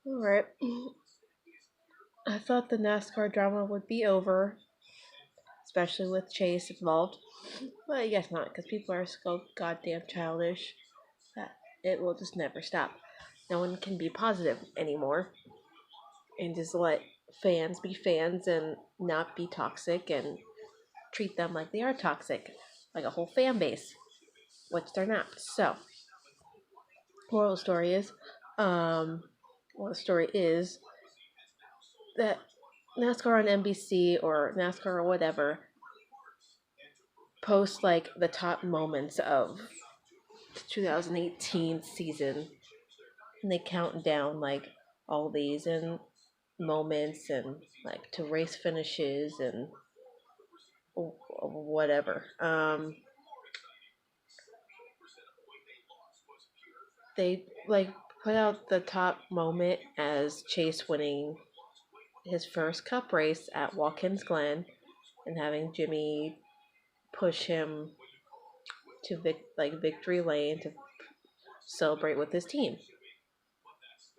Alright. I thought the NASCAR drama would be over, especially with Chase involved. But I guess not, because people are so goddamn childish that it will just never stop. No one can be positive anymore and just let fans be fans and not be toxic and treat them like they are toxic, like a whole fan base, which they're not. So, moral of the story is, um, well, the story is that NASCAR on NBC or NASCAR or whatever post like the top moments of the 2018 season, and they count down like all these and moments and like to race finishes and whatever. They like put out the top moment as Chase winning his first cup race at Watkins Glen and having Jimmy push him to victory lane to celebrate with his team.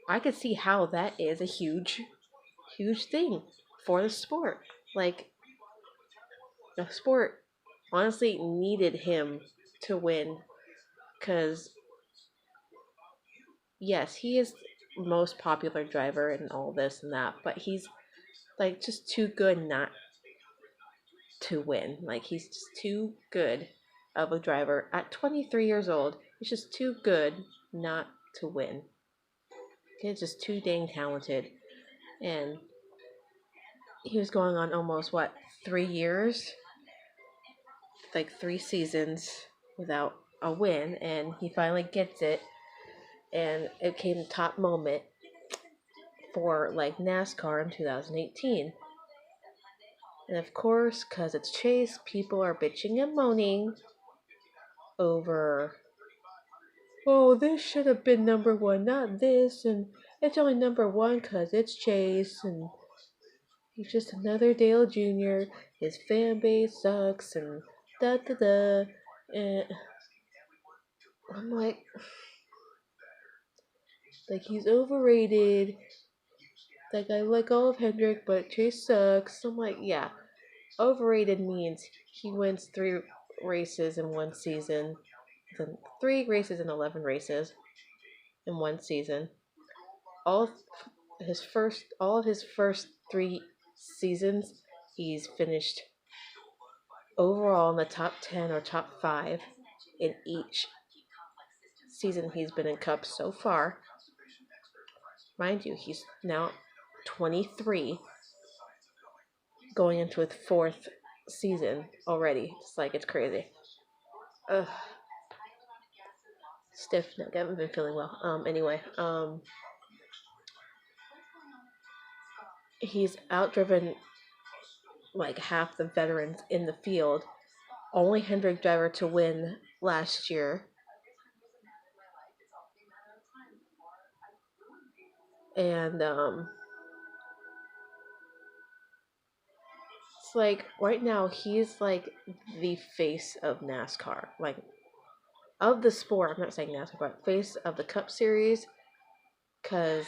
I could see how that is a huge thing for the sport. Like the sport honestly needed him to win because yes, he is most popular driver and all this and that, but he's like just too good not to win. Like he's just too good of a driver at 23 years old. He's just too good not to win. He's just too dang talented, and he was going on almost what 3 years, like 3 seasons without a win, and he finally gets it, and it came the top moment for like NASCAR in 2018. And of course, because it's Chase, people are bitching and moaning over, oh, this should have been number one, not this, and it's only number one because it's Chase, and he's just another Dale Jr., his fan base sucks, and da da da. And I'm like he's overrated. Like I like all of Hendrick, but Chase sucks. I'm like, yeah, overrated means he wins 3 races in one season, then 3 races in 11 races in one season. All all of his first 3 seasons, he's finished overall in the top 10 or top 5 in each season he's been in Cup so far. Mind you, he's now 23, going into his 4th season already. It's like it's crazy. Ugh. Stiff neck. I haven't been feeling well. Anyway, he's outdriven like half the veterans in the field. Only Hendrick driver to win last year. And it's like right now he's like the face of NASCAR. Like of the sport, I'm not saying NASCAR, but face of the Cup Series. Cause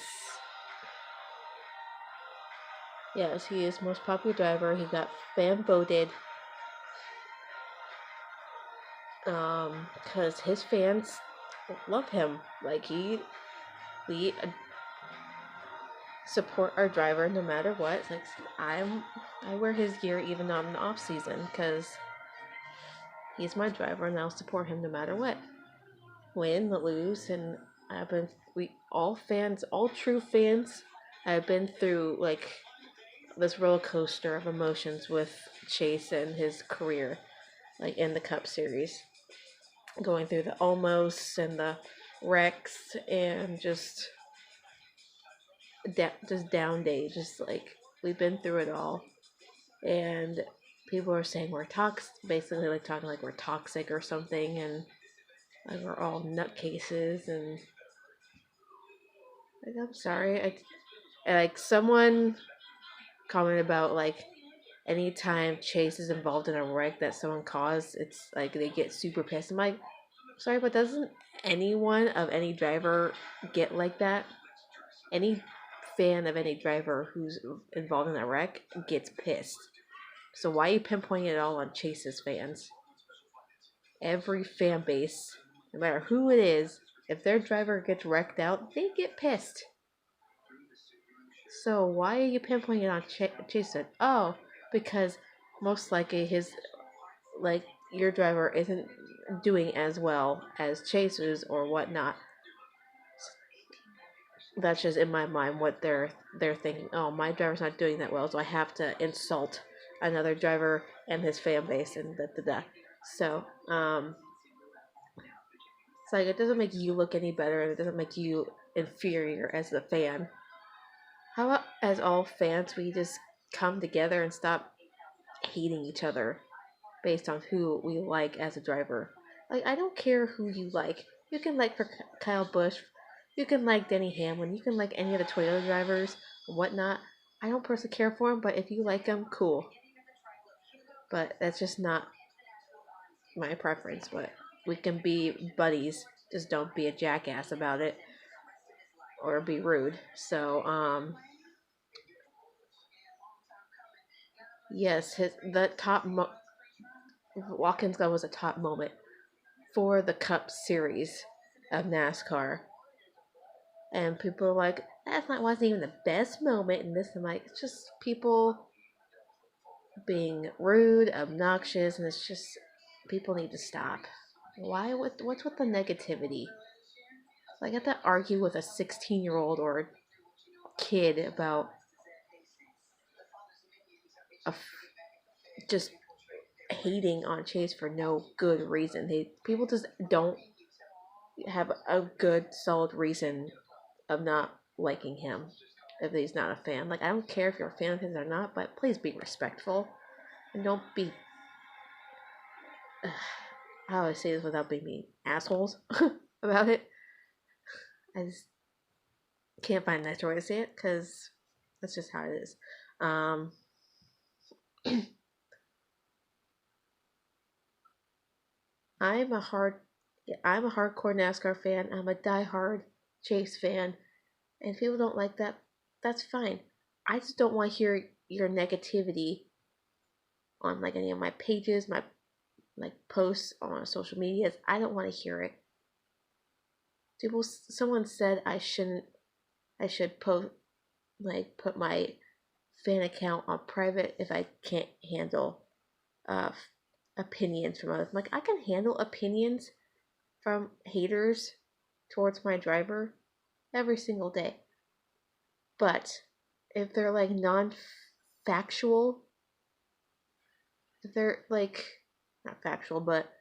yes, he is most popular driver. He got fan voted. Cause his fans love him. Like we support our driver no matter what. It's like I wear his gear even on the off season because he's my driver and I'll support him no matter what. Win, lose, and we all true fans have been through like this roller coaster of emotions with Chase and his career, like in the Cup Series, going through the almosts and the wrecks and just down days, just like we've been through it all, and people are saying we're toxic, basically like talking like we're toxic or something, and like we're all nutcases, and like I'm sorry, and, like someone commented about like anytime Chase is involved in a wreck that someone caused, it's like they get super pissed. I'm like, sorry, but doesn't anyone of any driver get like that? Any fan of any driver who's involved in a wreck gets pissed. So why are you pinpointing it all on Chase's fans? Every fan base, no matter who it is, if their driver gets wrecked out, they get pissed. So why are you pinpointing it on Jason? Oh, because most likely your driver isn't doing as well as Chase's or whatnot. That's just in my mind what they're thinking. Oh, my driver's not doing that well, so I have to insult another driver and his fan base and da da da. So it's like it doesn't make you look any better, and it doesn't make you inferior as the fan. How about as all fans, we just come together and stop hating each other based on who we like as a driver? Like, I don't care who you like. You can like for Kyle Busch, you can like Denny Hamlin, you can like any of the Toyota drivers and whatnot. I don't personally care for them, but if you like them, cool. But that's just not my preference. But we can be buddies. Just don't be a jackass about it or be rude. So, yes, Watkins Glen was a top moment for the Cup Series of NASCAR. And people are like, that wasn't even the best moment. And this, I'm like, it's just people being rude, obnoxious, and it's just people need to stop. Why? What's with the negativity? Like, I have to argue with a 16-year-old or a kid about just hating on Chase for no good reason. People just don't have a good, solid reason of not liking him if he's not a fan. Like, I don't care if you're a fan of his or not, but please be respectful and don't be. How do I say this without being mean? Assholes about it. I just can't find a nice way to say it because that's just how it is. I'm a hardcore NASCAR fan. I'm a diehard Chase fan, and if people don't like that, that's fine. I just don't want to hear your negativity on like any of my pages, my like posts on social medias. I don't want to hear it. Someone said I should post put my fan account on private if I can't handle uh opinions from others. Like, I can handle opinions from haters towards my driver every single day. But if they're like non-factual, if they're like not factual, but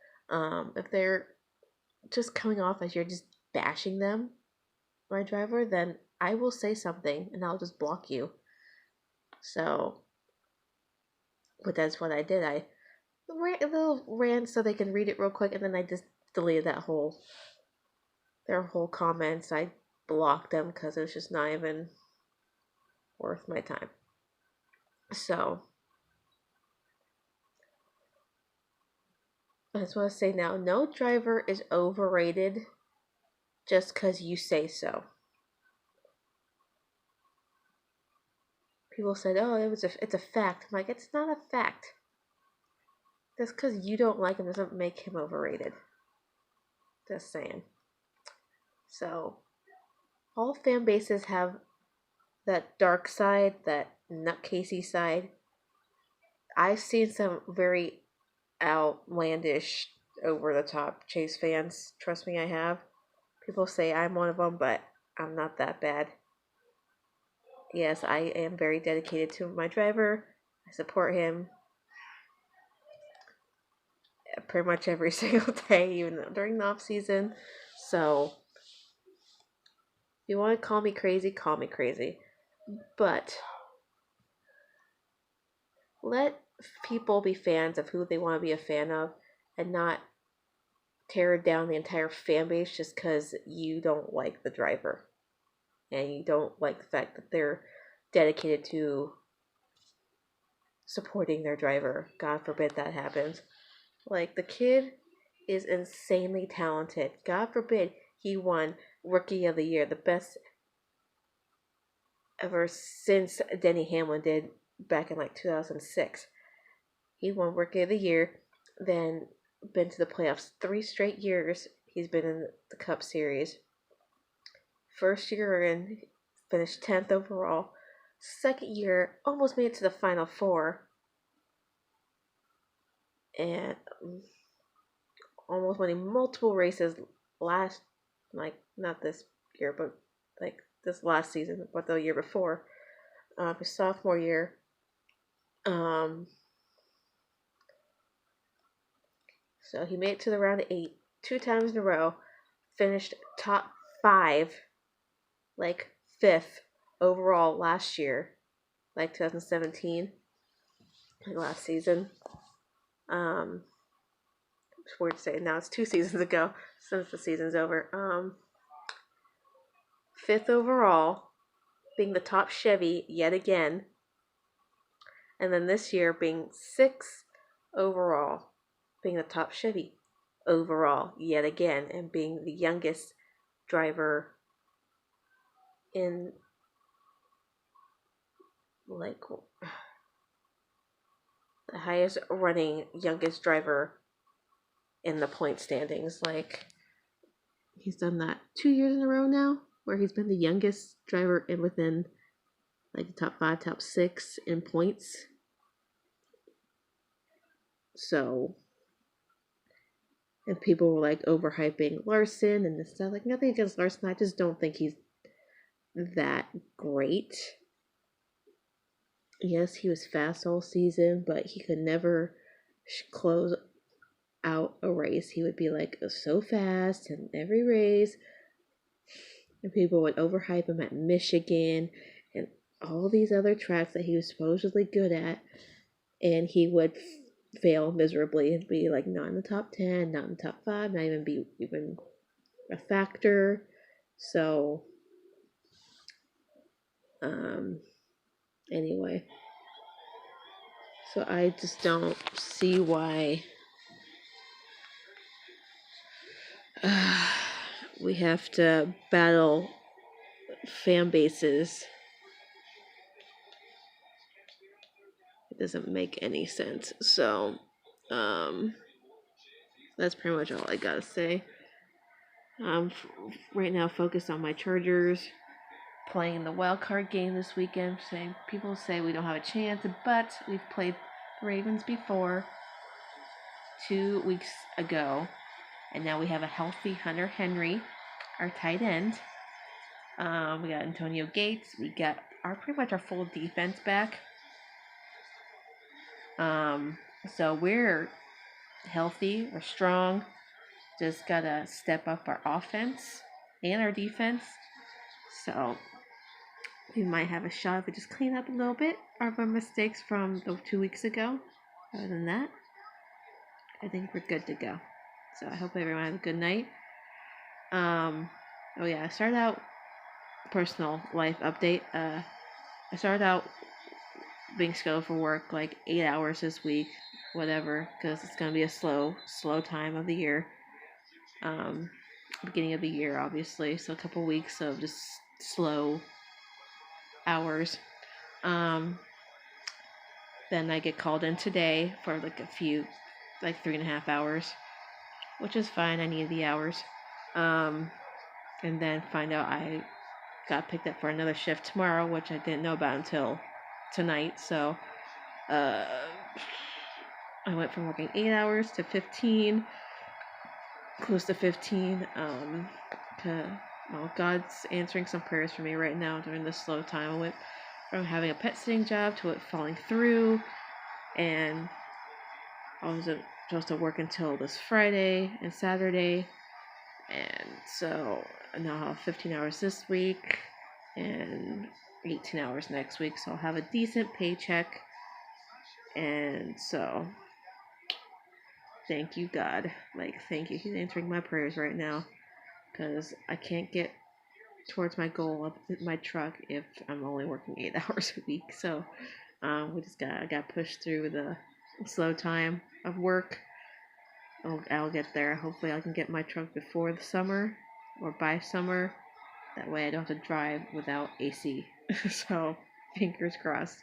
if they're just coming off as you're just bashing them, my driver, then I will say something and I'll just block you. So, but that's what I did. I ran a little rant so they can read it real quick, and then I just deleted their whole comments. I blocked them because it was just not even worth my time. So, I just want to say now, no driver is overrated just because you say so. People said, "Oh, it's a fact." I'm like, it's not a fact. Just because you don't like him doesn't make him overrated. Just saying. So, all fan bases have that dark side, that nutcasey side. I've seen some very outlandish, over the top Chase fans. Trust me, I have. People say I'm one of them, but I'm not that bad. Yes, I am very dedicated to my driver. I support him pretty much every single day, even during the off season. So, if you want to call me crazy, call me crazy. But let people be fans of who they want to be a fan of and not tear down the entire fan base just because you don't like the driver and you don't like the fact that they're dedicated to supporting their driver. God forbid that happens. Like, the kid is insanely talented. God forbid he won Rookie of the Year, the best ever since Denny Hamlin did back in like 2006. He won Rookie of the Year, then been to the playoffs 3 straight years. He's been in the Cup Series. First year in, finished 10th overall. Second year, almost made it to the Final Four. And almost winning multiple races last, like, not this year, but like this last season, but the year before. His sophomore year. Um, so he made it to the round of 8 2 times in a row. Finished top 5, like 5th overall last year, like 2017, like last season. It's weird to say now it's 2 seasons ago since the season's over. 5th overall, being the top Chevy yet again, and then this year being 6th overall, being the top Chevy overall yet again, and being the youngest driver in like the highest running youngest driver in the point standings. Like, he's done that 2 years in a row now, where he's been the youngest driver in within like the top 5, top 6 in points. So, and people were like overhyping Larson and this stuff. Like, nothing against Larson. I just don't think he's that great. Yes, he was fast all season, but he could never close out a race. He would be like so fast in every race, and people would overhype him at Michigan and all these other tracks that he was supposedly good at, and he would fail miserably and be like not in the top 10, not in the top 5, not even be even a factor. So anyway, so I just don't see why we have to battle fan bases. It doesn't make any sense. So that's pretty much all I gotta say. I'm right now focused on my Chargers playing the wild card game this weekend. Saying people say we don't have a chance, but we've played the Ravens before 2 weeks ago, and now we have a healthy Hunter Henry, our tight end. We got Antonio Gates. We got pretty much our full defense back. So we're healthy. We're strong. Just gotta step up our offense and our defense. So we might have a shot if we just clean up a little bit of our mistakes from the 2 weeks ago. Other than that, I think we're good to go. So I hope everyone has a good night. Oh yeah, I started out personal life update. I started out being scheduled for work like 8 hours this week, whatever, because it's gonna be a slow time of the year. Beginning of the year, obviously, so a couple weeks of just slow hours. Then I get called in today for like a few, like 3.5 hours, which is fine. I need the hours. And then find out I got picked up for another shift tomorrow, which I didn't know about until tonight. So I went from working 8 hours to 15, close to 15. Well, God's answering some prayers for me right now during this slow time. I went from having a pet sitting job to it falling through, and I wasn't supposed to work until this Friday and Saturday, and so now I'll have 15 hours this week and 18 hours next week, so I'll have a decent paycheck. And so thank you, God. Like, thank you. He's answering my prayers right now, because I can't get towards my goal of my truck if I'm only working 8 hours a week. So I got pushed through the slow time of work. I'll get there. Hopefully I can get my truck before the summer or by summer. That way I don't have to drive without AC. So, fingers crossed.